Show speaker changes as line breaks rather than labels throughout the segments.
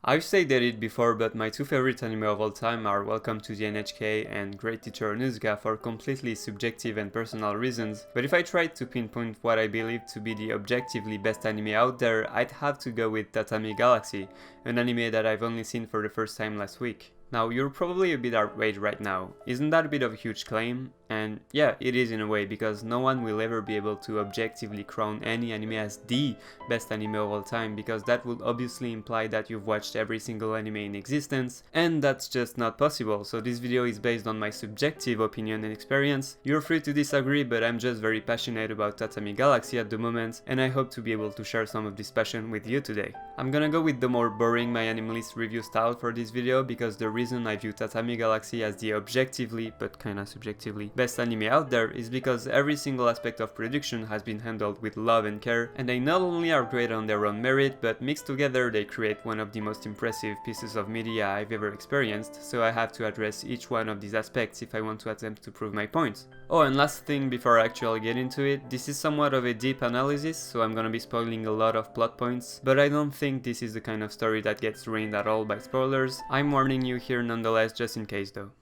I've stated it before, but my two favorite anime of all time are Welcome to the NHK and Great Teacher Onizuka for completely subjective and personal reasons, but if I tried to pinpoint what I believe to be the objectively best anime out there, I'd have to go with Tatami Galaxy, an anime that I've only seen for the first time last week. Now, you're probably a bit outraged right now. Isn't that a bit of a huge claim? And yeah, it is in a way, because no one will ever be able to objectively crown any anime as the best anime of all time, because that would obviously imply that you've watched every single anime in existence, and that's just not possible. So this video is based on my subjective opinion and experience. You're free to disagree, but I'm just very passionate about Tatami Galaxy at the moment, and I hope to be able to share some of this passion with you today. I'm gonna go with the more boring My Anime List review style for this video, because the reason I view Tatami Galaxy as the objectively, but kinda subjectively, best anime out there is because every single aspect of production has been handled with love and care, and they not only are great on their own merit, but mixed together they create one of the most impressive pieces of media I've ever experienced, so I have to address each one of these aspects if I want to attempt to prove my point. Oh, and last thing before I actually get into it, this is somewhat of a deep analysis, so I'm gonna be spoiling a lot of plot points, but I don't think this is the kind of story that gets ruined at all by spoilers. I'm warning you here nonetheless, just in case though.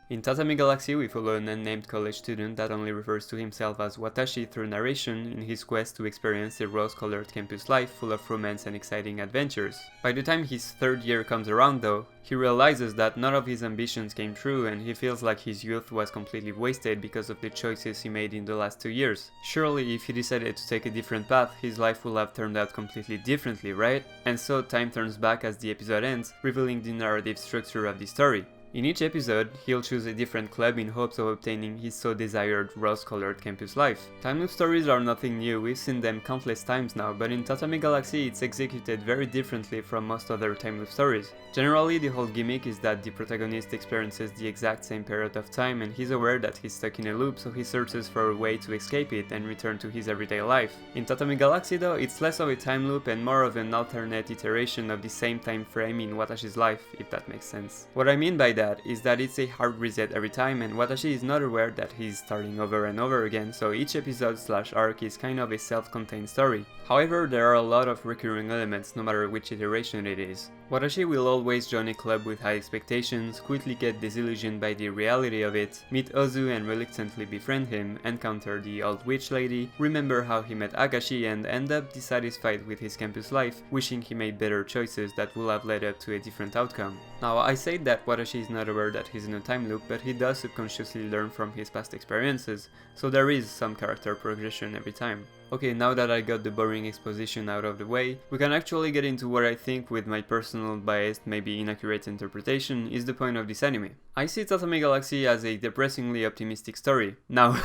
In Tatami Galaxy, we follow an unnamed college student that only refers to himself as Watashi through narration in his quest to experience a rose-colored campus life full of romance and exciting adventures. By the time his third year comes around though, he realizes that none of his ambitions came true and he feels like his youth was completely wasted because of the choices he made in the last 2 years. Surely if he decided to take a different path, his life would have turned out completely differently, right? And so time turns back as the episode ends, revealing the narrative structure of the story. In each episode, he'll choose a different club in hopes of obtaining his so desired rose-colored campus life. Time loop stories are nothing new, we've seen them countless times now, but in Tatami Galaxy it's executed very differently from most other time loop stories. Generally, the whole gimmick is that the protagonist experiences the exact same period of time and he's aware that he's stuck in a loop, so he searches for a way to escape it and return to his everyday life. In Tatami Galaxy though, it's less of a time loop and more of an alternate iteration of the same time frame in Watashi's life, if that makes sense. What I mean by that is that it's a hard reset every time and Watashi is not aware that he's starting over and over again, so each episode/arc is kind of a self-contained story. However, there are a lot of recurring elements no matter which iteration it is. Watashi will always join a club with high expectations, quickly get disillusioned by the reality of it, meet Ozu and reluctantly befriend him, encounter the old witch lady, remember how he met Akashi and end up dissatisfied with his campus life, wishing he made better choices that would have led up to a different outcome. Now, I say that Watashi is not aware that he's in a time loop, but he does subconsciously learn from his past experiences, so there is some character progression every time. Okay, now that I got the boring exposition out of the way, we can actually get into what I think, with my personal biased, maybe inaccurate interpretation, is the point of this anime. I see Tatami Galaxy as a depressingly optimistic story. Now,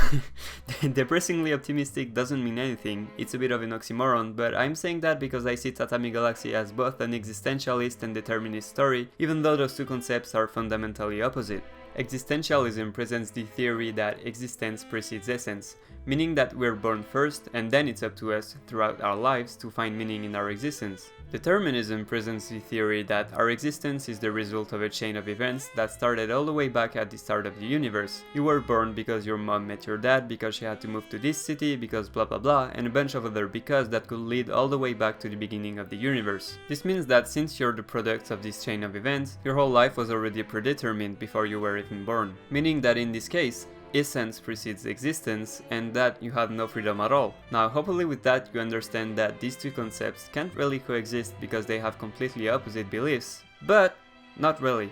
depressingly optimistic doesn't mean anything, it's a bit of an oxymoron, but I'm saying that because I see Tatami Galaxy as both an existentialist and determinist story, even though those two concepts are fundamentally opposite. Existentialism presents the theory that existence precedes essence, meaning that we're born first and then it's up to us throughout our lives to find meaning in our existence. Determinism presents the theory that our existence is the result of a chain of events that started all the way back at the start of the universe. You were born because your mom met your dad, because she had to move to this city, because blah blah blah, and a bunch of other because that could lead all the way back to the beginning of the universe. This means that since you're the product of this chain of events, your whole life was already predetermined before you were even born. Meaning that in this case, essence precedes existence and that you have no freedom at all. Now, hopefully with that you understand that these two concepts can't really coexist because they have completely opposite beliefs, but not really.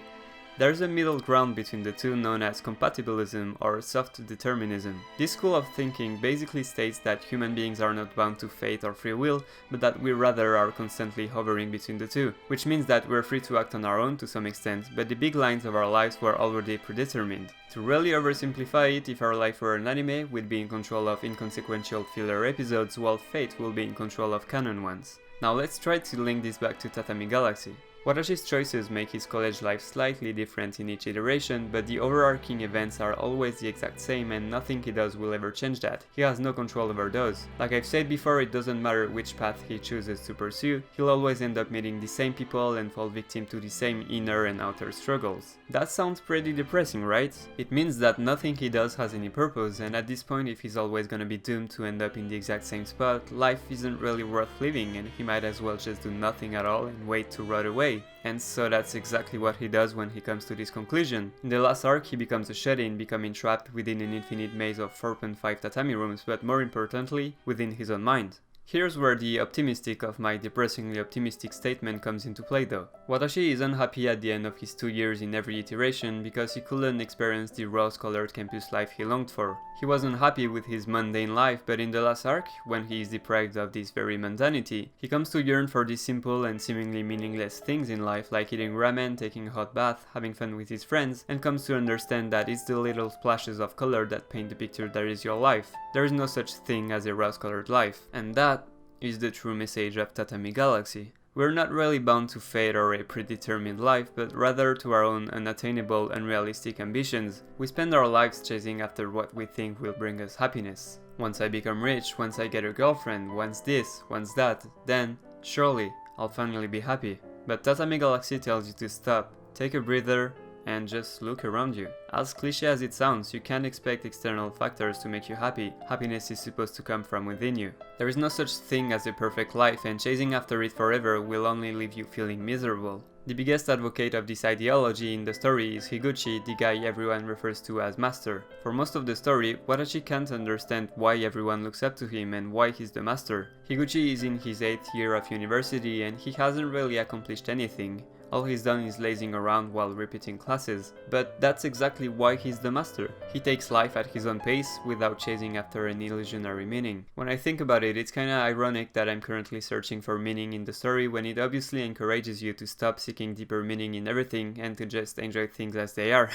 There's a middle ground between the two known as compatibilism or soft determinism. This school of thinking basically states that human beings are not bound to fate or free will, but that we rather are constantly hovering between the two, which means that we're free to act on our own to some extent, but the big lines of our lives were already predetermined. To really oversimplify it, if our life were an anime, we'd be in control of inconsequential filler episodes, while fate will be in control of canon ones. Now let's try to link this back to Tatami Galaxy. Watashi's choices make his college life slightly different in each iteration, but the overarching events are always the exact same and nothing he does will ever change that. He has no control over those. Like I've said before, it doesn't matter which path he chooses to pursue, he'll always end up meeting the same people and fall victim to the same inner and outer struggles. That sounds pretty depressing, right? It means that nothing he does has any purpose, and at this point, if he's always gonna be doomed to end up in the exact same spot, life isn't really worth living and he might as well just do nothing at all and wait to rot away. And so that's exactly what he does when he comes to this conclusion. In the last arc, he becomes a shut-in, becoming trapped within an infinite maze of 4.5 tatami rooms, but more importantly, within his own mind. Here's where the optimistic of my depressingly optimistic statement comes into play though. Watashi is unhappy at the end of his 2 years in every iteration because he couldn't experience the rose-colored campus life he longed for. He wasn't happy with his mundane life, but in the last arc, when he is deprived of this very mundanity, he comes to yearn for these simple and seemingly meaningless things in life like eating ramen, taking a hot bath, having fun with his friends, and comes to understand that it's the little splashes of color that paint the picture that is your life. There is no such thing as a rose-colored life, and that is the true message of Tatami Galaxy. We're not really bound to fate or a predetermined life, but rather to our own unattainable, unrealistic ambitions. We spend our lives chasing after what we think will bring us happiness. Once I become rich, once I get a girlfriend, once this, once that, then, surely, I'll finally be happy. But Tatami Galaxy tells you to stop, take a breather, and just look around you. As cliche as it sounds, you can't expect external factors to make you happy. Happiness is supposed to come from within you. There is no such thing as a perfect life, and chasing after it forever will only leave you feeling miserable. The biggest advocate of this ideology in the story is Higuchi, the guy everyone refers to as master. For most of the story, Watashi can't understand why everyone looks up to him and why he's the master. Higuchi is in his 8th year of university and he hasn't really accomplished anything. All he's done is lazing around while repeating classes. But that's exactly why he's the master. He takes life at his own pace without chasing after an illusionary meaning. When I think about it, it's kinda ironic that I'm currently searching for meaning in the story when it obviously encourages you to stop seeking deeper meaning in everything and to just enjoy things as they are.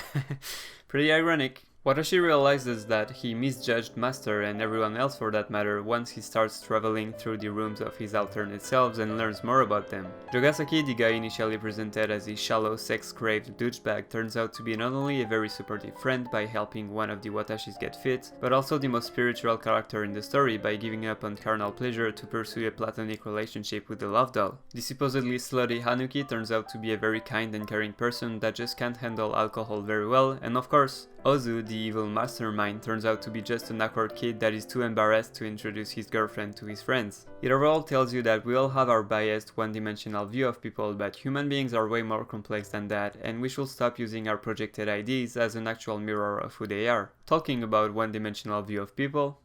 Pretty ironic. Watashi realizes that he misjudged Master and everyone else for that matter once he starts traveling through the rooms of his alternate selves and learns more about them. Jogasaki, the guy initially presented as a shallow, sex-craved douchebag, turns out to be not only a very supportive friend by helping one of the Watashis get fit, but also the most spiritual character in the story by giving up on carnal pleasure to pursue a platonic relationship with the love doll. The supposedly slutty Hanuki turns out to be a very kind and caring person that just can't handle alcohol very well, and of course, Ozu, the evil mastermind, turns out to be just an awkward kid that is too embarrassed to introduce his girlfriend to his friends. It overall tells you that we all have our biased, one-dimensional view of people, but human beings are way more complex than that, and we should stop using our projected ideas as an actual mirror of who they are. Talking about one-dimensional view of people,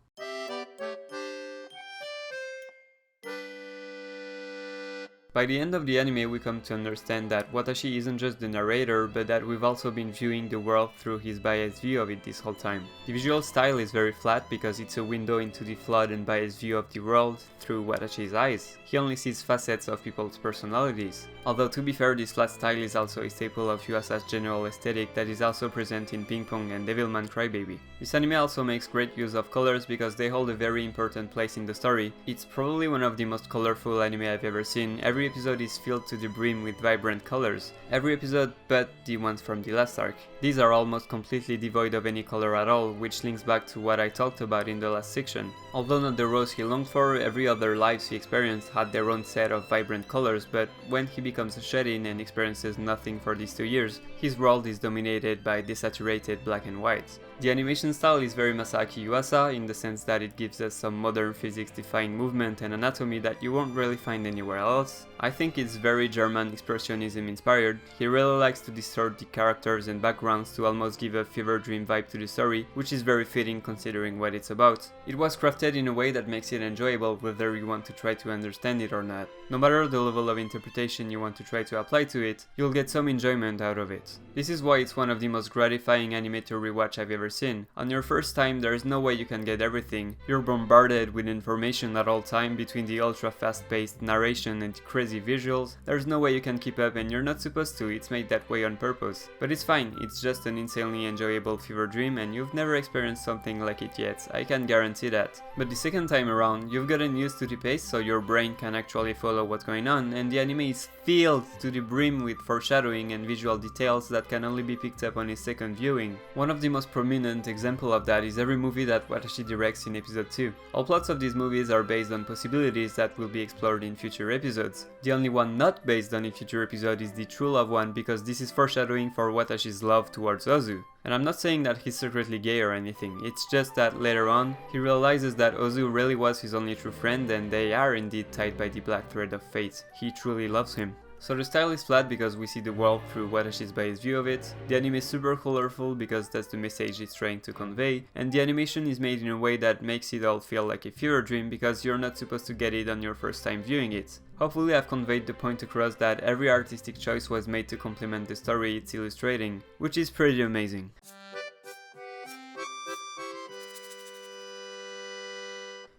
by the end of the anime, we come to understand that Watashi isn't just the narrator, but that we've also been viewing the world through his biased view of it this whole time. The visual style is very flat because it's a window into the flawed and biased view of the world through Watashi's eyes. He only sees facets of people's personalities. Although to be fair, this flat style is also a staple of Yuasa's general aesthetic that is also present in Ping Pong and Devilman Crybaby. This anime also makes great use of colors because they hold a very important place in the story. It's probably one of the most colorful anime I've ever seen. Every episode is filled to the brim with vibrant colors. Every episode but the ones from the last arc. These are almost completely devoid of any color at all, which links back to what I talked about in the last section. Although not the rose he longed for, every other lives he experienced had their own set of vibrant colors, but when he becomes a shut-in and experiences nothing for these 2 years, his world is dominated by desaturated black and white. The animation style is very Masaaki Yuasa in the sense that it gives us some modern physics-defying movement and anatomy that you won't really find anywhere else. I think it's very German expressionism inspired. He really likes to distort the characters and backgrounds to almost give a fever dream vibe to the story, which is very fitting considering what it's about. It was crafted in a way that makes it enjoyable whether you want to try to understand it or not. No matter the level of interpretation you want to try to apply to it, you'll get some enjoyment out of it. This is why it's one of the most gratifying anime to rewatch I've ever seen. On your first time, there is no way you can get everything. You're bombarded with information at all time between the ultra fast-paced narration and the crazy visuals. There's no way you can keep up and you're not supposed to, it's made that way on purpose. But it's fine, it's it's just an insanely enjoyable fever dream and you've never experienced something like it yet, I can guarantee that. But the second time around, you've gotten used to the pace so your brain can actually follow what's going on, and the anime is filled to the brim with foreshadowing and visual details that can only be picked up on a second viewing. One of the most prominent examples of that is every movie that Watashi directs in episode 2. All plots of these movies are based on possibilities that will be explored in future episodes. The only one not based on a future episode is the true love one, because this is foreshadowing for Watashi's love towards Ozu. And I'm not saying that he's secretly gay or anything, it's just that later on, he realizes that Ozu really was his only true friend and they are indeed tied by the black thread of fate. He truly loves him. So the style is flat because we see the world through Watashi's biased view of it, the anime is super colorful because that's the message it's trying to convey, and the animation is made in a way that makes it all feel like a fever dream because you're not supposed to get it on your first time viewing it. Hopefully I've conveyed the point across that every artistic choice was made to complement the story it's illustrating, which is pretty amazing.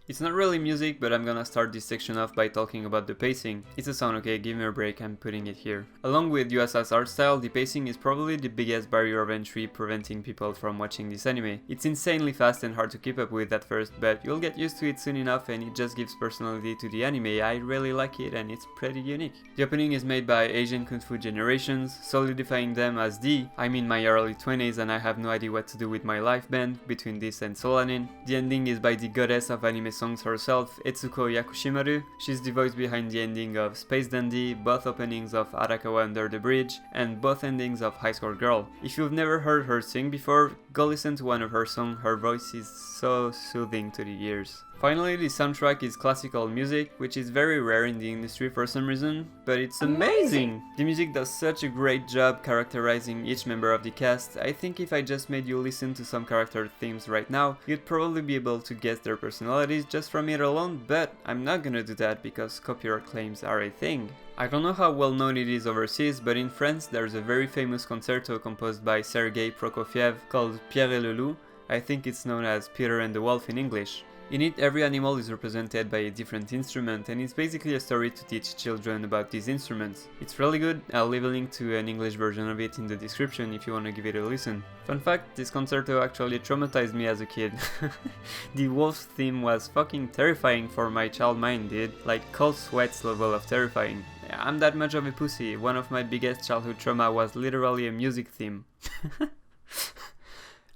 It's not really music, but I'm gonna start this section off by talking about the pacing. It's a sound, okay, give me a break, I'm putting it here. Along with Yuasa's art style, the pacing is probably the biggest barrier of entry preventing people from watching this anime. It's insanely fast and hard to keep up with at first, but you'll get used to it soon enough and it just gives personality to the anime. I really like it and it's pretty unique. The opening is made by Asian Kung Fu generations, solidifying them as I'm in my early 20s and I have no idea what to do with my life band between this and Solanin. The ending is by the goddess of anime songs herself, Etsuko Yakushimaru. She's the voice behind the ending of Space Dandy, both openings of Arakawa Under the Bridge, and both endings of High Score Girl. If you've never heard her sing before, go listen to one of her songs, her voice is so soothing to the ears. Finally, the soundtrack is classical music, which is very rare in the industry for some reason, but it's amazing! The music does such a great job characterizing each member of the cast. I think if I just made you listen to some character themes right now, you'd probably be able to guess their personalities just from it alone, but I'm not gonna do that because copyright claims are a thing. I don't know how well known it is overseas, but in France there's a very famous concerto composed by Sergei Prokofiev called Pierre et le Loup. I think it's known as Peter and the Wolf in English. In it, every animal is represented by a different instrument, and it's basically a story to teach children about these instruments. It's really good, I'll leave a link to an English version of it in the description if you want to give it a listen. Fun fact, this concerto actually traumatized me as a kid. The wolf theme was fucking terrifying for my child mind, dude. Like cold sweats level of terrifying. I'm that much of a pussy, one of my biggest childhood trauma was literally a music theme.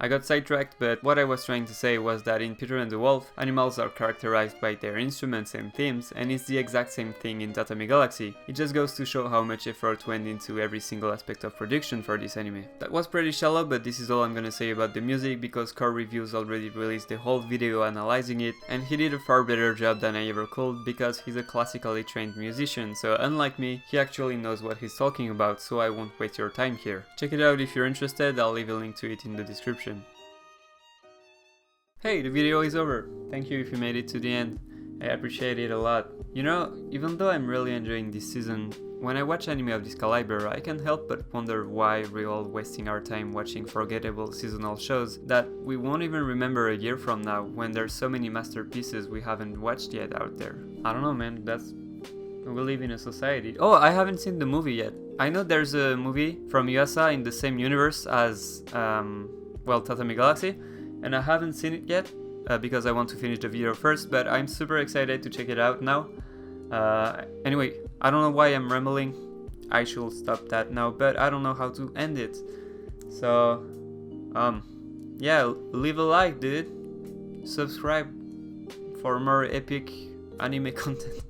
I got sidetracked, but what I was trying to say was that in Peter and the Wolf, animals are characterized by their instruments and themes, and it's the exact same thing in Tatami Galaxy. It just goes to show how much effort went into every single aspect of production for this anime. That was pretty shallow, but this is all I'm gonna say about the music, because Core Reviews already released a whole video analyzing it, and he did a far better job than I ever could, because he's a classically trained musician, so unlike me, he actually knows what he's talking about, so I won't waste your time here. Check it out if you're interested, I'll leave a link to it in the description. Hey, the video is over. Thank you if you made it to the end. I appreciate it a lot. You know, even though I'm really enjoying this season, when I watch anime of this caliber, I can't help but wonder why we're all wasting our time watching forgettable seasonal shows that we won't even remember a year from now when there's so many masterpieces we haven't watched yet out there. I don't know, man, we live in a society. Oh, I haven't seen the movie yet. I know there's a movie from Yuasa in the same universe as, Tatami Galaxy, and I haven't seen it yet because I want to finish the video first, but I'm super excited to check it out now. Anyway, I don't know why I'm rambling. I should stop that now, but I don't know how to end it. So, yeah, leave a like, dude. Subscribe for more epic anime content.